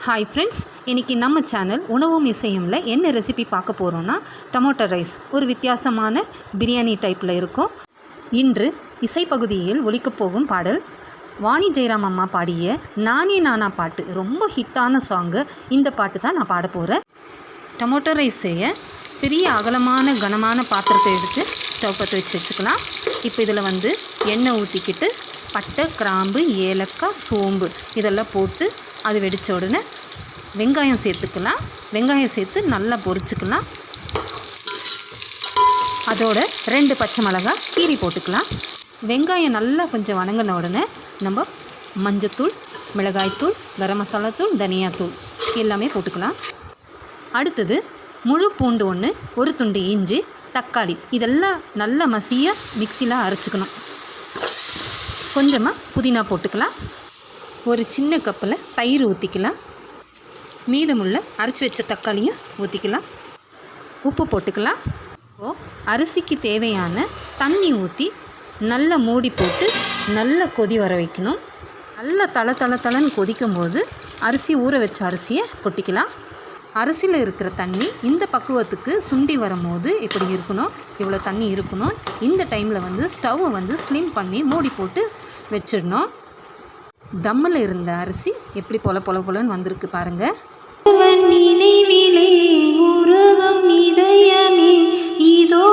Hi friends, இன்றைக்கி நம்ம channel உணவும் இசையும்ல என்ன ரெசிபி பார்க்க போகிறோன்னா டொமேட்டோ ரைஸ். ஒரு வித்தியாசமான பிரியாணி டைப்பில் இருக்கும். இன்று இசைப்பகுதியில் ஒலிக்கப் போகும் பாடல் வாணி ஜெயராம் அம்மா பாடிய நானே நானா பாட்டு. ரொம்ப ஹிட்டான சாங்கு. இந்த பாட்டு தான் நான் பாட போகிறேன். டொமேட்டோ ரைஸ் செய்ய பெரிய அகலமான கனமான பாத்திரத்தை எடுத்து ஸ்டவ் பற்ற வச்சுக்கலாம். இப்போ இதில் எண்ணெய் ஊற்றிக்கிட்டு பட்டை, கிராம்பு, ஏலக்காய், சோம்பு இதெல்லாம் போட்டு அது வெடித்த உடனே வெங்காயம் சேர்த்துக்கலாம். வெங்காயம் சேர்த்து நல்லா பொரிச்சுக்கலாம். அதோட 2 பச்சை மிளகாய் கீரி போட்டுக்கலாம். வெங்காயம் நல்லா கொஞ்சம் வணங்கின உடனே நம்ம மஞ்சத்தூள், மிளகாய்த்தூள், கரம் மசாலாத்தூள், தனியாத்தூள் எல்லாமே போட்டுக்கலாம். அடுத்தது முழு பூண்டு 1, ஒரு துண்டு இஞ்சி, தக்காளி இதெல்லாம் நல்லா மசியாக மிக்சியில் அரைச்சிக்கணும். கொஞ்சமாக புதினா போட்டுக்கலாம். ஒரு சின்ன கப்பில் தயிர் ஊற்றிக்கலாம். மீதமுள்ள அரைச்சி வச்ச தக்காளியும் ஊற்றிக்கலாம். உப்பு போட்டுக்கலாம். இப்போது அரிசிக்கு தேவையான தண்ணி ஊற்றி நல்லா மூடி போட்டு நல்லா கொதி வர வைக்கணும். நல்லா தளன்னு கொதிக்கும் போது அரிசி ஊற வச்ச அரிசியை கொட்டிக்கலாம். அரிசியில் இருக்கிற தண்ணி இந்த பக்குவத்துக்கு சுண்டி வரும்போது இப்படி இருக்கணும். இவ்வளோ தண்ணி இருக்கணும். இந்த டைமில் ஸ்டவ்வை ஸ்லிம் பண்ணி மூடி போட்டு வச்சிடணும். தம்மில் இருந்த அரிசி எப்படி பொலன்னு வந்திருக்கு பாருங்கள். நினைவிலே உருகும் இதயமே இதோ